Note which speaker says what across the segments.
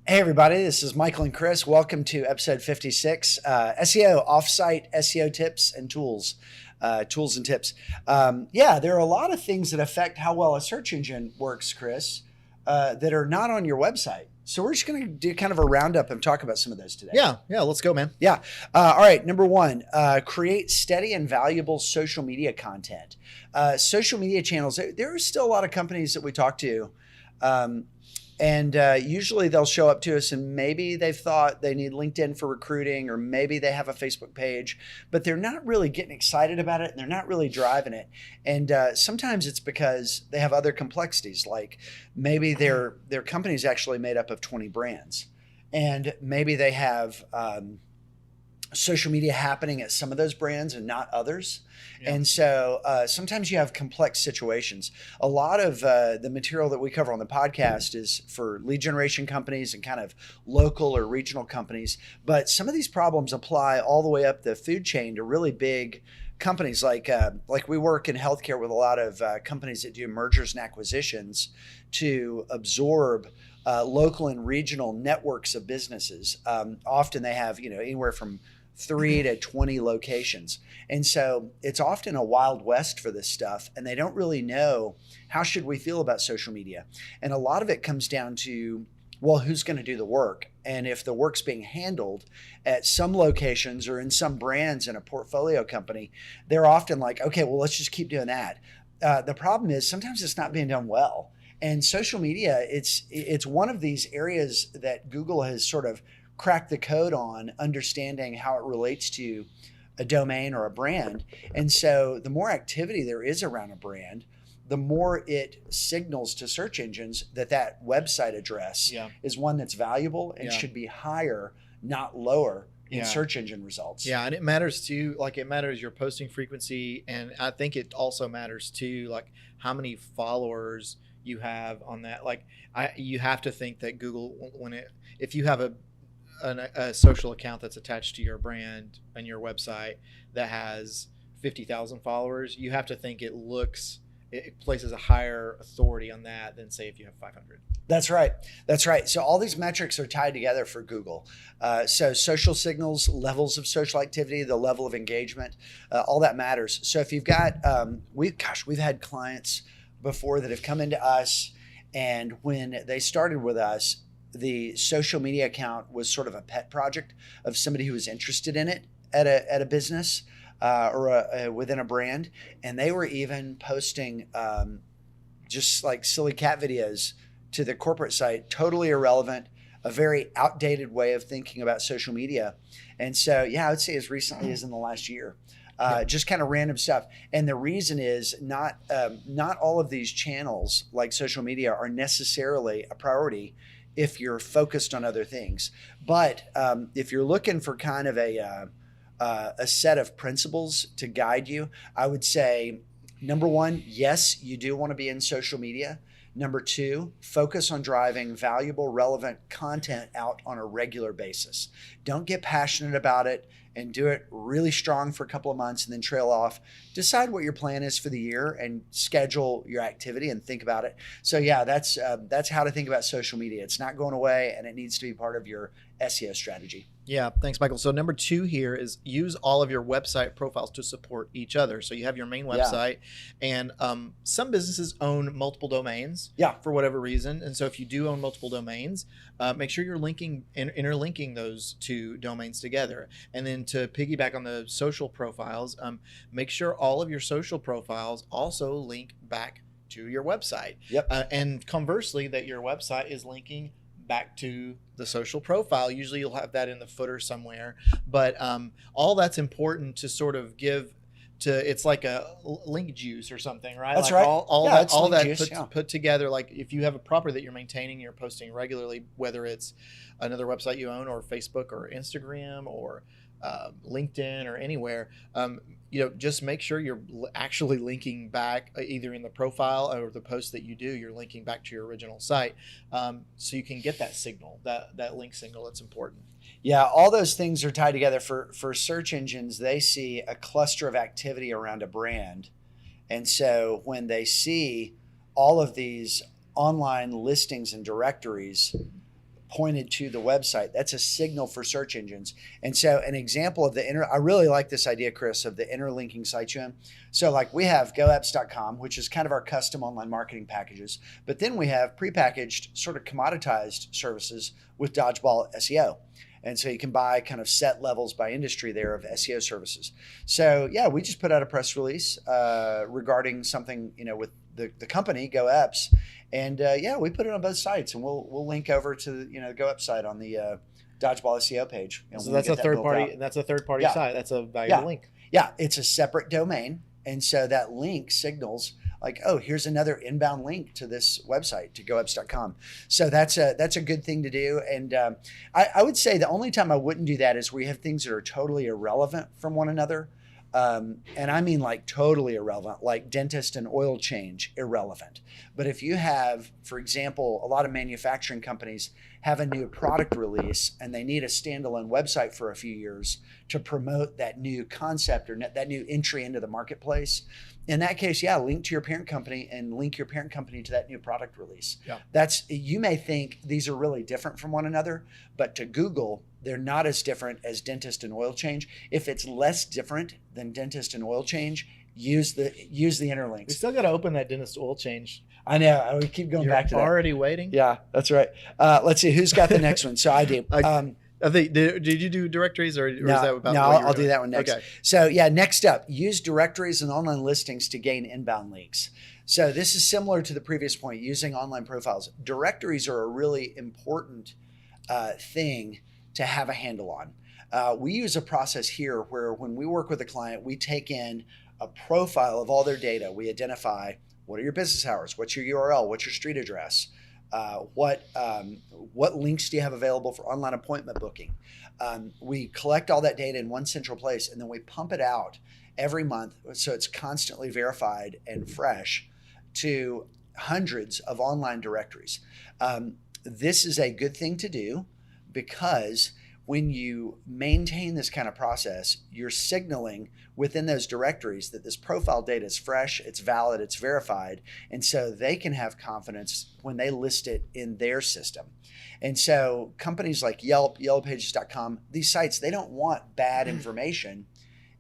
Speaker 1: Hey everybody, this is Michael and Chris. Welcome to episode 56, SEO, Offsite SEO tips and tools. Tools and tips. There are a lot of things that affect how well a search engine works, Chris, that are not on your website. So we're just going to do kind of a roundup and talk about some of those today.
Speaker 2: Yeah, let's go, man.
Speaker 1: Yeah. All right. Number one, create steady and valuable social media content. Social media channels, there are still a lot of companies that we talk to. Usually they'll show up to us and maybe they've thought they need LinkedIn for recruiting, or maybe they have a Facebook page, but they're not really getting excited about it and they're not really driving it. And sometimes it's because they have other complexities, like maybe their company's actually made up of 20 brands, and maybe they have social media happening at some of those brands and not others. Yeah. And so sometimes you have complex situations. A lot of the material that we cover on the podcast is for lead generation companies and kind of local or regional companies. But some of these problems apply all the way up the food chain to really big companies. Like we work in healthcare with a lot of companies that do mergers and acquisitions to absorb local and regional networks of businesses. Often they have anywhere from 3 to 20 locations. And so it's often a wild west for this stuff, and they don't really know how should we feel about social media. And a lot of it comes down to, well, who's going to do the work? And if the work's being handled at some locations or in some brands in a portfolio company, they're often like, okay, well, let's just keep doing that. The problem is sometimes it's not being done well. And social media, it's one of these areas that Google has sort of crack the code on understanding how it relates to a domain or a brand. And so the more activity there is around a brand, the more it signals to search engines that website address is one that's valuable and should be higher, not lower in search engine results.
Speaker 2: Yeah, and it matters too, it matters your posting frequency, and I think it also matters too, how many followers you have on that. You have to think that Google, if you have a social account that's attached to your brand and your website that has 50,000 followers, you have to think it places a higher authority on that than, say, if you have 500.
Speaker 1: That's right. So all these metrics are tied together for Google. So social signals, levels of social activity, the level of engagement, all that matters. So if you've got, we've had clients before that have come into us, and when they started with us, the social media account was sort of a pet project of somebody who was interested in it at a business or within a brand. And they were even posting just like silly cat videos to the corporate site, totally irrelevant, a very outdated way of thinking about social media. And so, I would say as recently as in the last year, just kind of random stuff. And the reason is not all of these channels like social media are necessarily a priority if you're focused on other things. But if you're looking for kind of a set of principles to guide you, I would say, number one, yes, you do want to be in social media. Number two, focus on driving valuable, relevant content out on a regular basis. Don't get passionate about it and do it really strong for a couple of months and then trail off. Decide what your plan is for the year and schedule your activity and think about it. So that's how to think about social media. It's not going away, and it needs to be part of your SEO strategy.
Speaker 2: Yeah, thanks, Michael. So number 2 here is use all of your website profiles to support each other. So you have your main website, and some businesses own multiple domains for whatever reason. And so if you do own multiple domains, make sure you're interlinking those two domains together. And then to piggyback on the social profiles, make sure all of your social profiles also link back to your website. And conversely, that your website is linking back to the social profile. Usually you'll have that in the footer somewhere, but all that's important to sort of give to, it's like a link juice or something, right?
Speaker 1: That's right.
Speaker 2: All that put together. Like if you have a property that you're maintaining, you're posting regularly, whether it's another website you own or Facebook or Instagram or LinkedIn or anywhere, just make sure you're actually linking back either in the profile or the post that you do, you're linking back to your original site, so you can get that signal, that link signal that's important.
Speaker 1: Yeah, all those things are tied together. For search engines, they see a cluster of activity around a brand. And so when they see all of these online listings and directories pointed to the website. That's a signal for search engines. And so an example of I really like this idea, Chris, of the interlinking sites you're in. So like we have goapps.com, which is kind of our custom online marketing packages, but then we have prepackaged sort of commoditized services with Dodgeball SEO. And so you can buy kind of set levels by industry there of SEO services. So yeah, we just put out a press release regarding something, with the company GoApps, and yeah, we put it on both sites, and we'll link over to the GoApps site on the Dodgeball SEO page.
Speaker 2: So that's a third party. That's a third party site. That's a valuable link.
Speaker 1: Yeah, it's a separate domain, and so that link signals like, oh, here's another inbound link to this website, to goapps.com. So that's a good thing to do. And I would say the only time I wouldn't do that is where you have things that are totally irrelevant from one another. And I mean like totally irrelevant, like dentist and oil change, irrelevant. But if you have, for example, a lot of manufacturing companies have a new product release and they need a standalone website for a few years to promote that new concept or that new entry into the marketplace. In that case, yeah, link to your parent company and link your parent company to that new product release. Yeah. You may think these are really different from one another, but to Google, they're not as different as dentist and oil change. If it's less different than dentist and oil change, use the interlinks.
Speaker 2: We still got to open that dentist oil change.
Speaker 1: I know. We keep going back to that.
Speaker 2: You're already waiting?
Speaker 1: Yeah, that's right. Let's see. Who's got the next one? So I do.
Speaker 2: I think, did you do directories or is that about?
Speaker 1: No, I'll do that one next. Okay. So yeah, next up, use directories and online listings to gain inbound links. So this is similar to the previous point, using online profiles. Directories are a really important thing to have a handle on. We use a process here where when we work with a client, we take in a profile of all their data. We identify what are your business hours, what's your URL, what's your street address, what links do you have available for online appointment booking. We collect all that data in one central place, and then we pump it out every month so it's constantly verified and fresh to hundreds of online directories. This is a good thing to do because when you maintain this kind of process, you're signaling within those directories that this profile data is fresh, it's valid, it's verified, and so they can have confidence when they list it in their system. And so companies like Yelp, yellowpages.com, these sites, they don't want bad information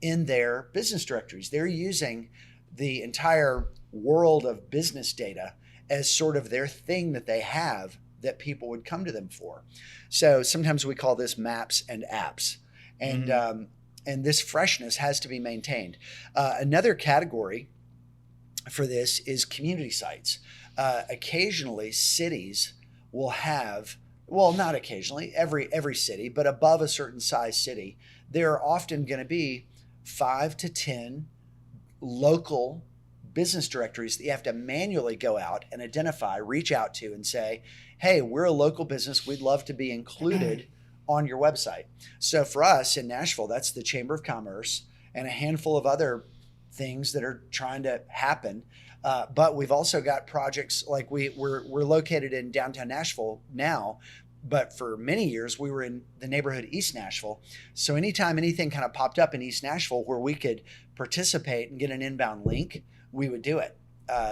Speaker 1: in their business directories. They're using the entire world of business data as sort of their thing that they have that people would come to them for. So sometimes we call this maps and apps. And and this freshness has to be maintained. Another category for this is community sites. Occasionally, cities will have, well, not occasionally, every city, but above a certain size city, there are often going to be 5 to 10 local business directories that you have to manually go out and identify, reach out to and say, hey, we're a local business. We'd love to be included on your website. So for us in Nashville, that's the Chamber of Commerce and a handful of other things that are trying to happen. But we've also got projects like we're located in downtown Nashville now, but for many years we were in the neighborhood East Nashville. So anytime anything kind of popped up in East Nashville where we could participate and get an inbound link, we would do it.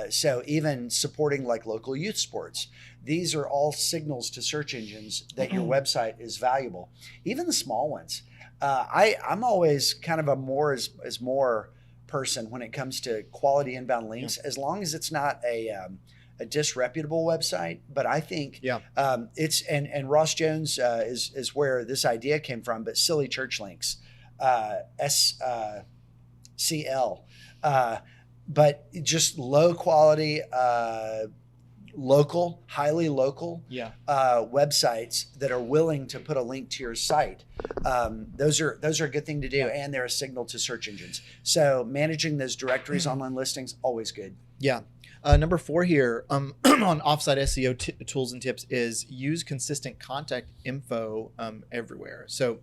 Speaker 1: So even supporting like local youth sports, these are all signals to search engines that your website is valuable. Even the small ones. I'm always kind of a more is more person when it comes to quality inbound links, as long as it's not a disreputable website. But I think it's and Ross Jones is where this idea came from. But silly church links, SCL. But just low quality, local, highly local websites that are willing to put a link to your site. Those are a good thing to do, and they're a signal to search engines. So managing those directories, online listings, always good.
Speaker 2: Yeah. Number 4 here on offsite SEO tools and tips is use consistent contact info everywhere. So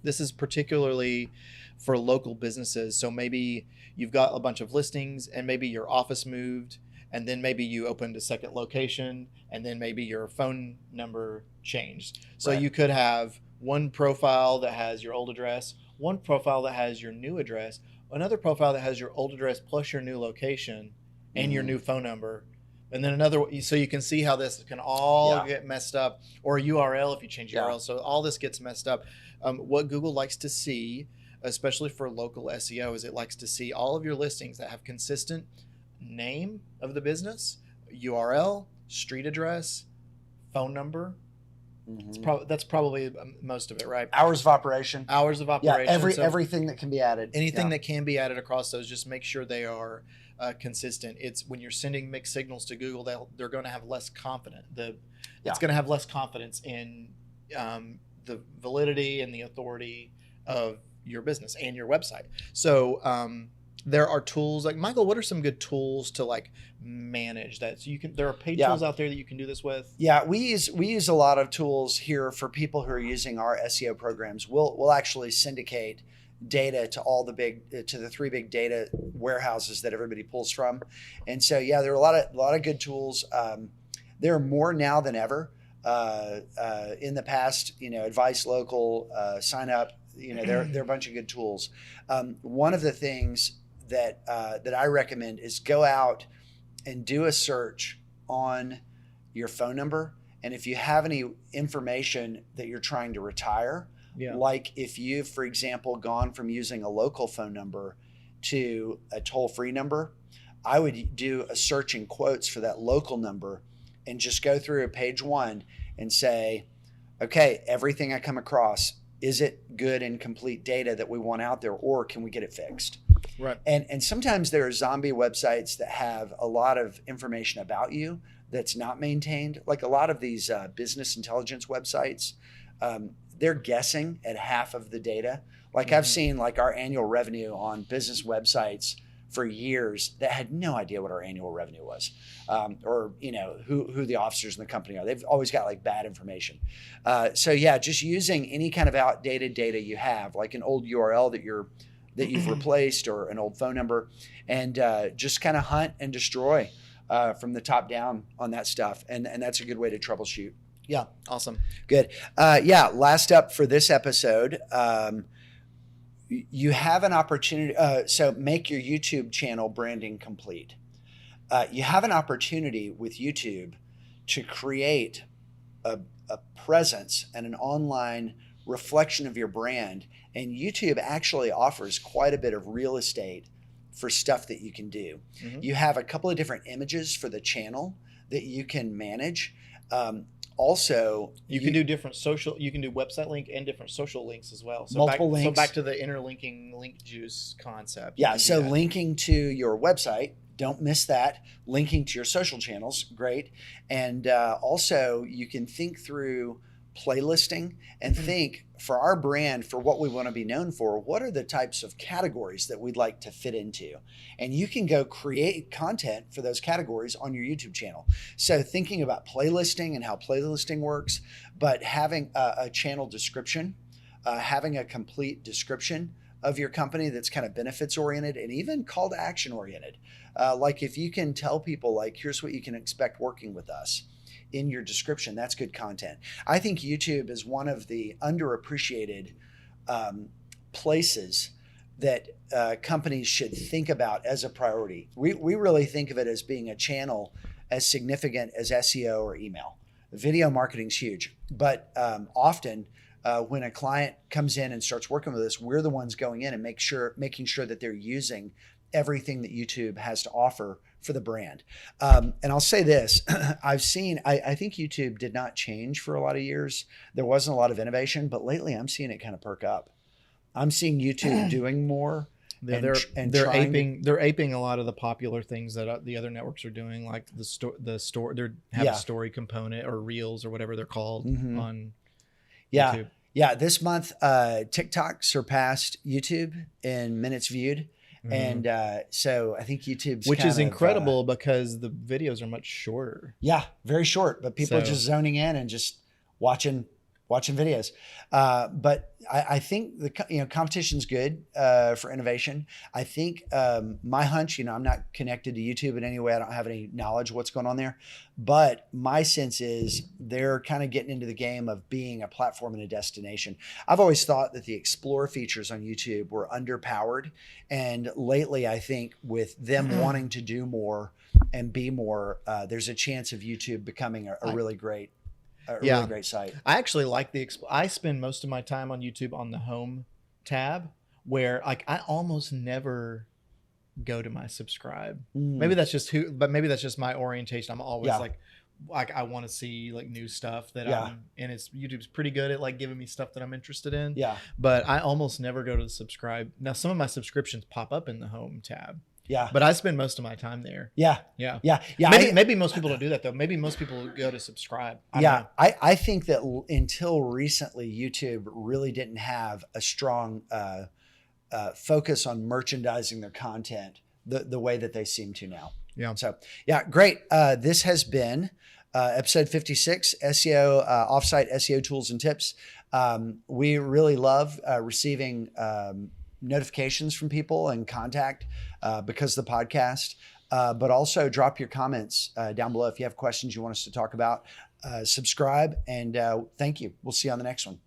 Speaker 2: this is particularly for local businesses. So maybe you've got a bunch of listings and maybe your office moved, and then maybe you opened a second location, and then maybe your phone number changed. So you could have one profile that has your old address, one profile that has your new address, another profile that has your old address plus your new location and your new phone number, And then another, so you can see how this can all get messed up, or URL if you change URL. So all this gets messed up. What Google likes to see, especially for local SEO, is it likes to see all of your listings that have consistent name of the business, URL, street address, phone number. That's probably most of it, right?
Speaker 1: Hours of operation.
Speaker 2: Yeah,
Speaker 1: everything that can be added.
Speaker 2: Anything that can be added across those, just make sure they are consistent. It's when you're sending mixed signals to Google, they're going to have less confidence. It's going to have less confidence in the validity and the authority of your business and your website. So there are tools like, Michael, what are some good tools to like manage that? So there are paid tools out there that you can do this with.
Speaker 1: Yeah, we use a lot of tools here for people who are using our SEO programs. We'll actually syndicate data to the 3 big data warehouses that everybody pulls from. And so there are a lot of good tools. There are more now than ever. In the past, Advice Local, Sign Up, there are a bunch of good tools. One of the things that I recommend is go out and do a search on your phone number. And if you have any information that you're trying to retire, like if you've, for example, gone from using a local phone number to a toll-free number, I would do a search in quotes for that local number and just go through page 1 and say, okay, everything I come across, is it good and complete data that we want out there, or can we get it fixed?
Speaker 2: Right.
Speaker 1: And sometimes there are zombie websites that have a lot of information about you that's not maintained. Like a lot of these business intelligence websites, they're guessing at half of the data. Like I've seen like our annual revenue on business websites for years that had no idea what our annual revenue was, or who the officers in the company are. They've always got like bad information. So just using any kind of outdated data you have, like an old URL that you've replaced or an old phone number, and just kind of hunt and destroy from the top down on that stuff. And that's a good way to troubleshoot.
Speaker 2: Yeah. Awesome.
Speaker 1: Good. Last up for this episode, you have an opportunity. So make your YouTube channel branding complete. You have an opportunity with YouTube to create a presence and an online reflection of your brand. And YouTube actually offers quite a bit of real estate for stuff that you can do. You have a couple of different images for the channel that you can manage. Also,
Speaker 2: you can do different social. You can do website link and different social links as well. So
Speaker 1: multiple links.
Speaker 2: So back to the interlinking link juice concept.
Speaker 1: Yeah. So linking to your website, don't miss that. Linking to your social channels, great. And also, you can think through playlisting and think for our brand, for what we want to be known for, what are the types of categories that we'd like to fit into? And you can go create content for those categories on your YouTube channel. So thinking about playlisting and how playlisting works, but having a channel description, having a complete description of your company that's kind of benefits oriented and even call to action oriented. Like if you can tell people like, here's what you can expect working with us in your description, that's good content. I think YouTube is one of the underappreciated places that companies should think about as a priority. We really think of it as being a channel as significant as SEO or email. Video marketing is huge, but often when a client comes in and starts working with us, we're the ones going in and making sure that they're using everything that YouTube has to offer for the brand. And I'll say this, I think YouTube did not change for a lot of years. There wasn't a lot of innovation, but lately I'm seeing it kind of perk up. I'm seeing YouTube doing more.
Speaker 2: They're aping a lot of the popular things that the other networks are doing, like the store. They have a story component or reels or whatever they're called on YouTube.
Speaker 1: Yeah. This month, TikTok surpassed YouTube in minutes viewed. And so I think YouTube's
Speaker 2: which is incredible because the videos are much shorter.
Speaker 1: Yeah, very short, but people are just zoning in and just watching videos. But I think the competition's good for innovation. I think my hunch, I'm not connected to YouTube in any way. I don't have any knowledge of what's going on there. But my sense is they're kind of getting into the game of being a platform and a destination. I've always thought that the Explore features on YouTube were underpowered. And lately, I think with them wanting to do more and be more, there's a chance of YouTube becoming a really great,
Speaker 2: Yeah.
Speaker 1: really great site.
Speaker 2: I actually like I spend most of my time on YouTube on the home tab, where like I almost never go to my subscribe. Maybe that's just maybe that's just my orientation. I'm always like I want to see like new stuff that and YouTube's pretty good at like giving me stuff that I'm interested in.
Speaker 1: Yeah.
Speaker 2: But I almost never go to the subscribe. Now some of my subscriptions pop up in the home tab.
Speaker 1: Yeah.
Speaker 2: But I spend most of my time there.
Speaker 1: Yeah.
Speaker 2: Yeah.
Speaker 1: Yeah. Yeah.
Speaker 2: Maybe most people don't do that though. Maybe most people go to subscribe.
Speaker 1: I think that until recently, YouTube really didn't have a strong focus on merchandising their content the way that they seem to now.
Speaker 2: Yeah.
Speaker 1: So yeah, great. This has been episode 56, SEO, Offsite SEO tools and tips. We really love receiving notifications from people and contact because of the podcast. But also drop your comments down below if you have questions you want us to talk about. Subscribe, and thank you. We'll see you on the next one.